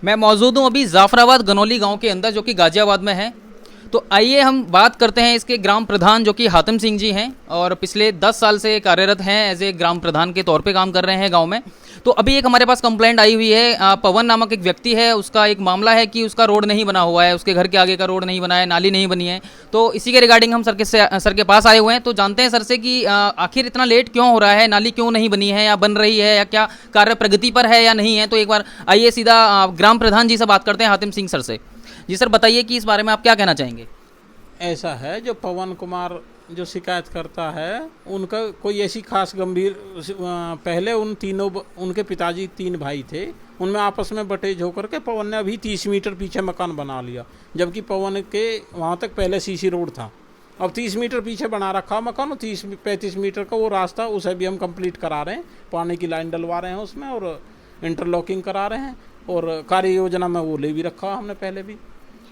मैं मौजूद हूँ अभी जाफराबाद गनौली गांव के अंदर, जो कि गाजियाबाद में है। तो आइए हम बात करते हैं इसके ग्राम प्रधान, जो कि हातिम सिंह जी हैं और पिछले 10 साल से कार्यरत हैं एज ए ग्राम प्रधान के तौर पे काम कर रहे हैं गांव में। तो अभी एक हमारे पास कंप्लेंट आई हुई है, पवन नामक एक व्यक्ति है, उसका एक मामला है कि उसका रोड नहीं बना हुआ है, उसके घर के आगे का रोड नहीं बना है, नाली नहीं बनी है। तो इसी के रिगार्डिंग हम सर के पास आए हुए हैं। तो जानते हैं सर से कि आखिर इतना लेट क्यों हो रहा है, नाली क्यों नहीं बनी है या बन रही है, या क्या कार्य प्रगति पर है या नहीं है। तो एक बार आइए सीधा ग्राम प्रधान जी से बात करते हैं, हातिम सिंह सर से। जी सर, बताइए कि इस बारे में आप क्या कहना चाहेंगे। ऐसा है, जो पवन कुमार जो शिकायत करता है, उनका कोई ऐसी खास गंभीर पहले उनके पिताजी 3 भाई थे, उनमें आपस में बटेज होकर के पवन ने अभी 30 मीटर पीछे मकान बना लिया, जबकि पवन के वहाँ तक पहले सीसी रोड था। अब 30 मीटर पीछे बना रखा मकान, और 30-35 मीटर का वो रास्ता, उसे भी हम कंप्लीट करा रहे हैं, पानी की लाइन डलवा रहे हैं उसमें और इंटरलॉकिंग करा रहे हैं, और कार्य योजना में वो ले भी रखा हमने पहले भी।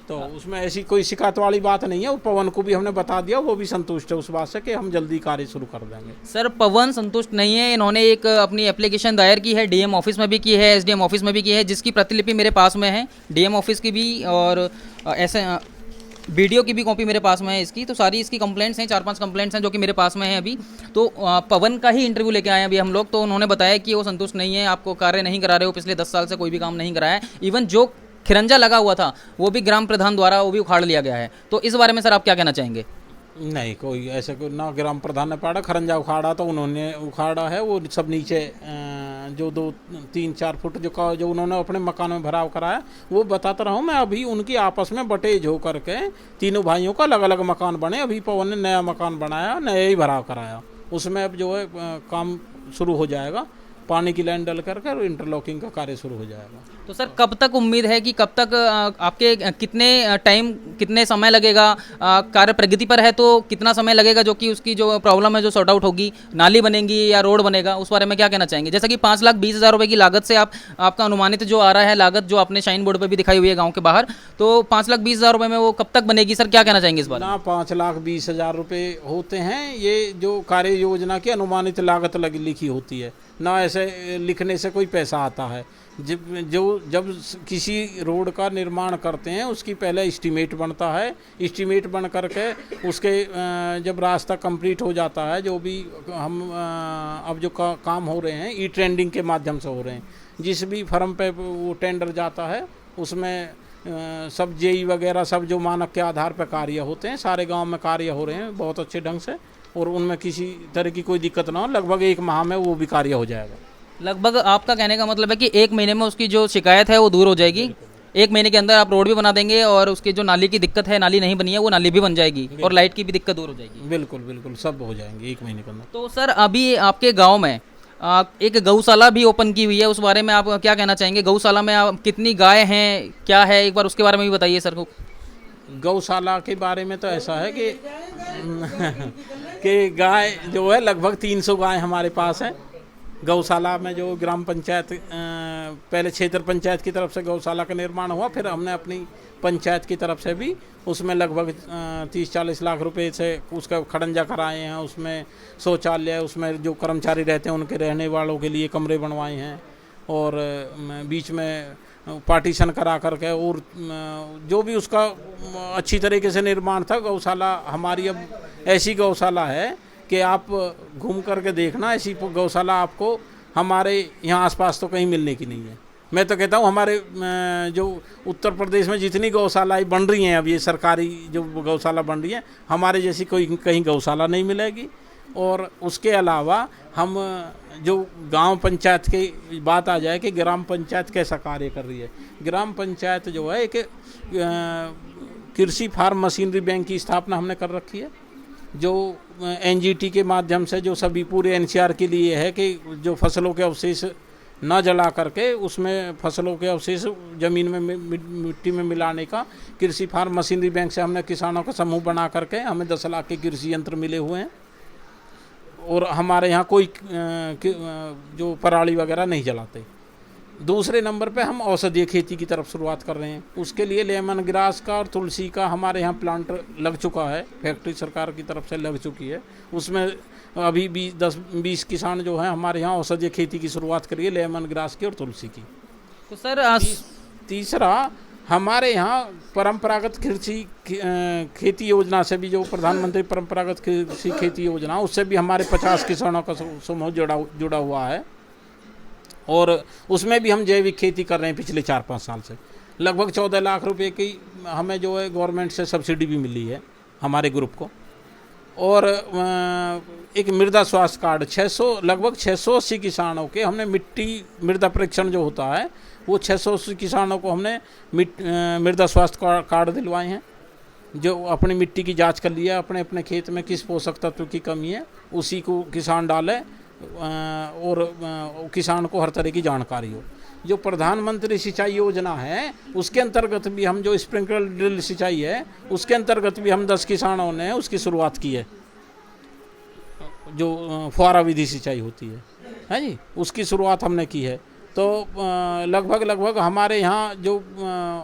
तो उसमें ऐसी कोई शिकायत वाली बात नहीं है। वो पवन को भी हमने बता दिया, वो भी संतुष्ट है उस बात से कि हम जल्दी कार्य शुरू कर देंगे। सर, पवन संतुष्ट नहीं है। इन्होंने एक अपनी एप्लीकेशन दायर की है, डीएम ऑफिस में भी की है, एसडीएम ऑफिस में भी की है, जिसकी प्रतिलिपि मेरे पास में है, डीएम ऑफिस की भी और ऐसे वीडियो की भी कॉपी मेरे पास में है इसकी। तो सारी इसकी कंप्लेंट्स हैं, 4-5 कंप्लेंट्स हैं जो कि मेरे पास में है अभी। तो पवन का ही इंटरव्यू लेके आए हैं अभी हम लोग। तो उन्होंने बताया कि वो संतुष्ट नहीं है, आपको कार्य नहीं करा रहे हो, पिछले 10 साल से कोई भी काम नहीं कराया है। इवन जो खिरंजा लगा हुआ था वो भी ग्राम प्रधान द्वारा वो भी उखाड़ लिया गया है। तो इस बारे में सर आप क्या कहना चाहेंगे। नहीं, कोई ऐसे कोई ना ग्राम प्रधान ने पाड़ा, खरंजा उखाड़ा तो उन्होंने उखाड़ा है। वो सब नीचे जो 2-3-4 फुट जो उन्होंने अपने मकान में भराव कराया, वो बताता रहा हूँ मैं। अभी उनकी आपस में बटेज हो करके तीनों भाइयों का अलग अलग मकान बने। अभी पवन ने नया मकान बनाया, नया ही भराव कराया, उसमें अब जो है काम शुरू हो जाएगा, पानी की लाइन डल करके और इंटरलॉकिंग का कार्य शुरू हो जाएगा। तो सर कब तक उम्मीद है कि कब तक आपके कितने समय लगेगा, कार्य प्रगति पर है तो कितना समय लगेगा, जो कि उसकी जो प्रॉब्लम है जो सॉर्ट आउट होगी, नाली बनेगी या रोड बनेगा, उस बारे में क्या कहना चाहेंगे। जैसा कि 5,20,000 रुपये की लागत से आपका अनुमानित जो आ रहा है लागत, जो आपने शाइन बोर्ड पर भी दिखाई हुई है गाँव के बाहर, तो 5,20,000 रुपये में वो कब तक बनेगी सर, क्या कहना चाहेंगे इस बारे में। ना 5,20,000 रुपये होते हैं, ये जो कार्य योजना की अनुमानित लागत लिखी होती है, ना ऐसे लिखने से कोई पैसा आता है। जब किसी रोड का निर्माण करते हैं, उसकी पहले एस्टीमेट बनता है। एस्टीमेट बन करके उसके जब रास्ता कंप्लीट हो जाता है, जो भी हम अब जो काम हो रहे हैं ई ट्रेंडिंग के माध्यम से हो रहे हैं, जिस भी फर्म पे वो टेंडर जाता है उसमें सब जेई वगैरह सब जो मानक के आधार पर कार्य होते हैं, सारे गांव में कार्य हो रहे हैं बहुत अच्छे ढंग से, और उनमें किसी तरह की कोई दिक्कत ना हो। लगभग 1 माह में वो भी कार्य हो जाएगा। लगभग आपका कहने का मतलब है कि 1 महीने में उसकी जो शिकायत है वो दूर हो जाएगी। 1 महीने के अंदर आप रोड भी बना देंगे और उसकी जो नाली की दिक्कत है, नाली नहीं बनी है, वो नाली भी बन जाएगी और लाइट की भी दिक्कत दूर हो जाएगी। बिल्कुल बिल्कुल, सब हो जाएंगे 1 महीने के अंदर। तो सर अभी आपके गाँव में एक गौशाला भी ओपन की हुई है, उस बारे में आप क्या कहना चाहेंगे। गौशाला में आप कितनी गाय हैं, क्या है, एक बार उसके बारे में भी बताइए सर को। गौशाला के बारे में तो ऐसा है कि कि गाय जो है लगभग 300 गाय हमारे पास है। गौशाला में जो ग्राम पंचायत पहले क्षेत्र पंचायत की तरफ से गौशाला का निर्माण हुआ, फिर हमने अपनी पंचायत की तरफ से भी उसमें लगभग 30-40 लाख रुपए से उसका खड़ंजा कराए हैं। उसमें शौचालय, उसमें जो कर्मचारी रहते हैं उनके रहने वालों के लिए कमरे बनवाए हैं, और बीच में पार्टीशन करा करके, और जो भी उसका अच्छी तरीके से निर्माण था। गौशाला हमारी अब ऐसी गौशाला है कि आप घूम करके देखना, ऐसी गौशाला आपको हमारे यहाँ आसपास तो कहीं मिलने की नहीं है। मैं तो कहता हूँ हमारे जो उत्तर प्रदेश में जितनी गौशालाएँ बन रही हैं, अब ये सरकारी जो गौशाला बन रही है, हमारे जैसी कोई कहीं गौशाला नहीं मिलेगी। और उसके अलावा हम जो गांव पंचायत की बात आ जाए कि ग्राम पंचायत कैसा कार्य कर रही है। ग्राम पंचायत जो है एक कृषि फार्म मशीनरी बैंक की स्थापना हमने कर रखी है, जो एनजीटी के माध्यम से जो सभी पूरे एनसीआर के लिए है कि जो फसलों के अवशेष न जला करके उसमें फसलों के अवशेष ज़मीन में मिट्टी में मिलाने का कृषि फार्म मशीनरी बैंक से हमने किसानों का समूह बना करके हमें 10 लाख के कृषि यंत्र मिले हुए हैं। और हमारे यहाँ कोई जो पराली वगैरह नहीं जलाते। दूसरे नंबर पे हम औषधीय खेती की तरफ शुरुआत कर रहे हैं। उसके लिए लेमन ग्रास का और तुलसी का हमारे यहाँ प्लांट लग चुका है, फैक्ट्री सरकार की तरफ से लग चुकी है। उसमें अभी 10-20 किसान जो हैं हमारे यहाँ औषधीय खेती की शुरुआत करिए, लेमन ग्रास की और तुलसी की। तो सर तीसरा, हमारे यहाँ परंपरागत कृषि खेती योजना से भी, जो प्रधानमंत्री परंपरागत कृषि खेती योजना, उससे भी हमारे 50 किसानों का समूह जुड़ा हुआ है। और उसमें भी हम जैविक खेती कर रहे हैं पिछले 4-5 साल से। लगभग 14 लाख रुपए की हमें जो है गवर्नमेंट से सब्सिडी भी मिली है हमारे ग्रुप को। और एक मृदा स्वास्थ्य कार्ड, लगभग 680 किसानों के हमने मृदा परीक्षण जो होता है वो 680 किसानों को हमने मृदा स्वास्थ्य कार्ड दिलवाए हैं, जो अपनी मिट्टी की जांच कर लिया, अपने अपने खेत में किस पोषक तत्व की कमी है उसी को किसान डाले, और किसान को हर तरह की जानकारी हो। जो प्रधानमंत्री सिंचाई योजना है उसके अंतर्गत भी हम, जो स्प्रिंकलर ड्रिल सिंचाई है उसके अंतर्गत भी हम 10 किसानों ने उसकी शुरुआत की है, जो फुहारा विधि सिंचाई होती है जी, उसकी शुरुआत हमने की है। तो लगभग हमारे यहाँ जो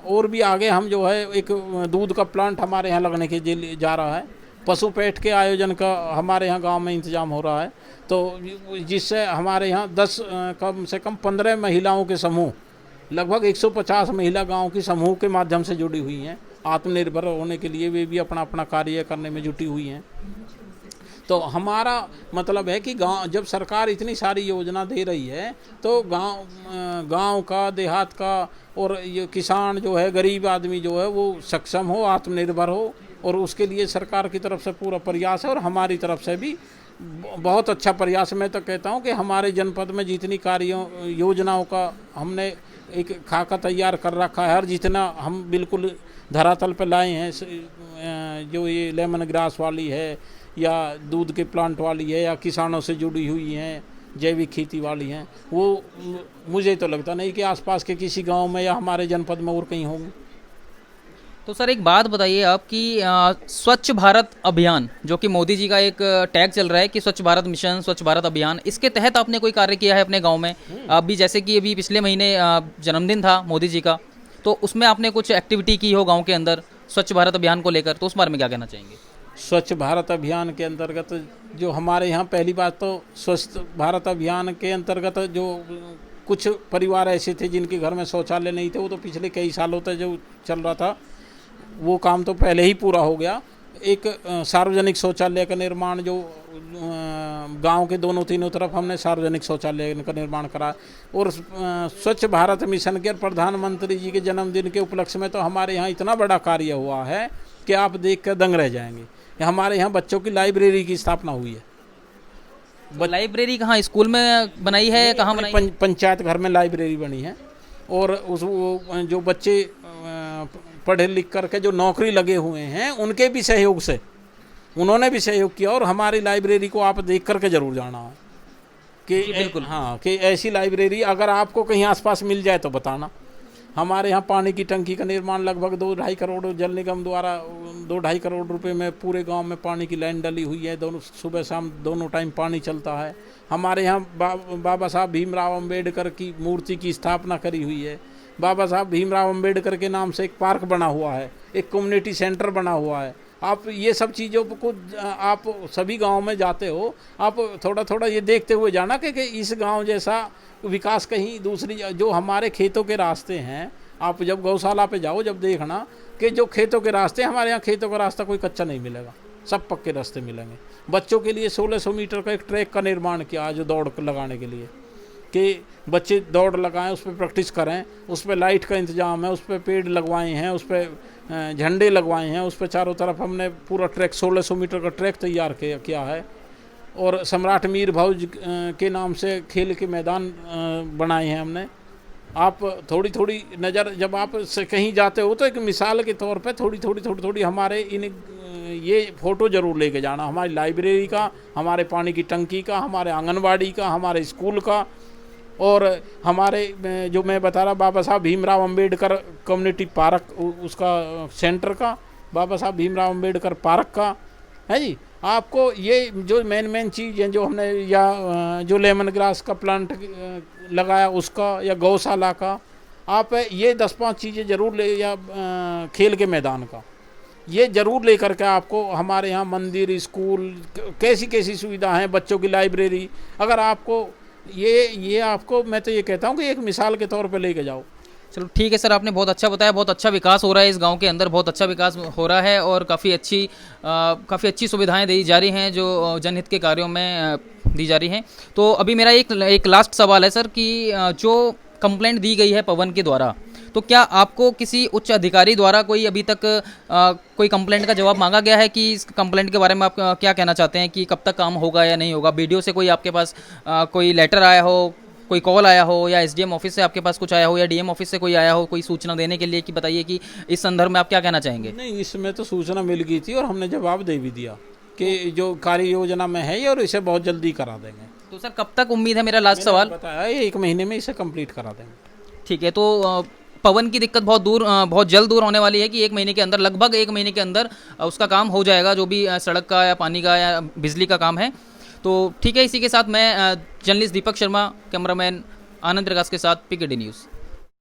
और भी आगे हम जो है एक दूध का प्लांट हमारे यहाँ लगने के लिए जा रहा है, पशु पेट के आयोजन का हमारे यहाँ गांव में इंतजाम हो रहा है। तो जिससे हमारे यहाँ 10 कम से कम 15 महिलाओं के समूह, लगभग 150 महिला गांव की समूह के माध्यम से जुड़ी हुई हैं। आत्मनिर्भर होने के लिए वे भी अपना अपना कार्य करने में जुटी हुई हैं। तो हमारा मतलब है कि गांव, जब सरकार इतनी सारी योजना दे रही है तो गांव का, देहात का और ये किसान जो है, गरीब आदमी जो है वो सक्षम हो, आत्मनिर्भर हो, और उसके लिए सरकार की तरफ से पूरा प्रयास है और हमारी तरफ से भी बहुत अच्छा प्रयास। मैं तो कहता हूं कि हमारे जनपद में जितनी योजनाओं का हमने एक खाका तैयार कर रखा है, और जितना हम बिल्कुल धरातल पर लाए हैं, जो ये लेमन ग्रास वाली है या दूध के प्लांट वाली है या किसानों से जुड़ी हुई हैं, जैविक खेती वाली हैं, वो मुझे तो लगता नहीं कि आसपास के किसी गांव में या हमारे जनपद में और कहीं होंगे। तो सर एक बात बताइए आप कि स्वच्छ भारत अभियान, जो कि मोदी जी का एक टैग चल रहा है कि स्वच्छ भारत मिशन, स्वच्छ भारत अभियान, इसके तहत आपने कोई कार्य किया है अपने गांव में? आप भी, जैसे कि अभी पिछले महीने जन्मदिन था मोदी जी का, तो उसमें आपने कुछ एक्टिविटी की हो गांव के अंदर स्वच्छ भारत अभियान को लेकर, तो उस बारे में क्या कहना चाहेंगे? स्वच्छ भारत अभियान के अंतर्गत जो हमारे यहाँ, पहली बात तो स्वच्छ भारत अभियान के अंतर्गत जो कुछ परिवार ऐसे थे जिनके घर में शौचालय नहीं थे, वो तो पिछले कई सालों तक जो चल रहा था वो काम तो पहले ही पूरा हो गया। एक सार्वजनिक शौचालय का निर्माण, जो गांव के दोनों तीनों तरफ हमने सार्वजनिक शौचालय का निर्माण करा। और स्वच्छ भारत मिशन के प्रधानमंत्री जी के जन्मदिन के उपलक्ष्य में तो हमारे यहाँ इतना बड़ा कार्य हुआ है कि आप देख कर दंग रह जाएंगे। हमारे यहाँ बच्चों की लाइब्रेरी की स्थापना हुई है। लाइब्रेरी कहाँ, स्कूल में बनाई है, कहाँ बनाई? पंचायत घर में लाइब्रेरी बनी है। और जो बच्चे पढ़े लिख करके जो नौकरी लगे हुए हैं उनके भी सहयोग से उन्होंने भी सहयोग किया। और हमारी लाइब्रेरी को आप देख करके जरूर जाना है कि बिल्कुल, हाँ, कि ऐसी लाइब्रेरी अगर आपको कहीं आसपास मिल जाए तो बताना। हमारे यहाँ पानी की टंकी का निर्माण लगभग 2-2.5 करोड़, जल निगम द्वारा 2-2.5 करोड़ रुपए में पूरे गांव में पानी की लाइन डली हुई है। दोनों सुबह शाम दोनों टाइम पानी चलता है। हमारे यहाँ बाबा साहब भीमराव अम्बेडकर की मूर्ति की स्थापना करी हुई है। बाबा साहब भीमराव अम्बेडकर के नाम से एक पार्क बना हुआ है, एक कम्युनिटी सेंटर बना हुआ है। आप ये सब चीज़ों को आप सभी गांव में जाते हो, आप थोड़ा थोड़ा ये देखते हुए जाना कि इस गांव जैसा विकास कहीं दूसरी, जो हमारे खेतों के रास्ते हैं, आप जब गौशाला पे जाओ, जब देखना कि जो खेतों के रास्ते, हमारे यहाँ खेतों का रास्ता कोई कच्चा नहीं मिलेगा, सब पक्के रास्ते मिलेंगे। बच्चों के लिए 1600 मीटर का एक ट्रैक का निर्माण किया जो दौड़ लगाने के लिए, कि बच्चे दौड़ लगाएं, उस पर प्रैक्टिस करें। उस पर लाइट का इंतजाम है, उस पर पेड़ लगवाए हैं, उस पर झंडे लगवाए हैं, उस पर चारों तरफ हमने पूरा ट्रैक 1600 मीटर का ट्रैक तैयार किया है। और सम्राट मीर भौज के नाम से खेल के मैदान बनाए हैं हमने। आप थोड़ी थोड़ी नज़र, जब आप कहीं जाते हो तो एक मिसाल के तौर पे थोड़ी थोड़ी हमारे ये फ़ोटो ज़रूर लेके जाना, हमारी लाइब्रेरी का, हमारे पानी की टंकी का, हमारे आंगनबाड़ी का, हमारे स्कूल का, और हमारे जो मैं बता रहा बाबा साहब भीमराव अम्बेडकर कम्युनिटी पार्क, उसका सेंटर का, बाबा साहब भीमराव अम्बेडकर पार्क का है जी। आपको ये जो मेन चीज़ है जो हमने, या जो लेमन ग्रास का प्लांट लगाया उसका, या गौशाला का, आप ये 10-5 चीज़ें ज़रूर ले, या खेल के मैदान का, ये ज़रूर ले करके आपको हमारे यहाँ मंदिर, स्कूल, कैसी सुविधा हैं, बच्चों की लाइब्रेरी, अगर आपको ये आपको, मैं तो ये कहता हूँ कि एक मिसाल के तौर पे लेके जाओ। चलो ठीक है सर, आपने बहुत अच्छा बताया, बहुत अच्छा विकास हो रहा है इस गांव के अंदर, बहुत अच्छा विकास हो रहा है और काफ़ी अच्छी सुविधाएं दी जा रही हैं जो जनहित के कार्यों में दी जा रही हैं। तो अभी मेरा एक लास्ट सवाल है सर कि जो कंप्लेंट दी गई है पवन के द्वारा, तो क्या आपको किसी उच्च अधिकारी द्वारा कोई अभी तक कोई कंप्लेंट का जवाब मांगा गया है कि इस कंप्लेंट के बारे में आप क्या कहना चाहते हैं कि कब तक काम होगा या नहीं होगा? बीडीओ से कोई आपके पास कोई लेटर आया हो, कोई कॉल आया हो, या एसडीएम ऑफिस से आपके पास कुछ आया हो, या डीएम ऑफिस से कोई आया हो कोई सूचना देने के लिए कि बताइए कि इस संदर्भ में आप क्या कहना चाहेंगे? नहीं, इसमें तो सूचना मिल गई थी और हमने जवाब दे भी दिया कि जो कार्य योजना में है ये और इसे बहुत जल्दी करा देंगे। तो सर कब तक उम्मीद है, मेरा लास्ट सवाल? बताया 1 महीने में इसे कंप्लीट करा देंगे। ठीक है, तो पवन की दिक्कत बहुत जल्द दूर होने वाली है कि 1 महीने के अंदर, लगभग 1 महीने के अंदर उसका काम हो जाएगा, जो भी सड़क का या पानी का या बिजली का काम है। तो ठीक है, इसी के साथ मैं जर्नलिस्ट दीपक शर्मा, कैमरामैन आनंद प्रकाश के साथ, पीकेडी न्यूज़।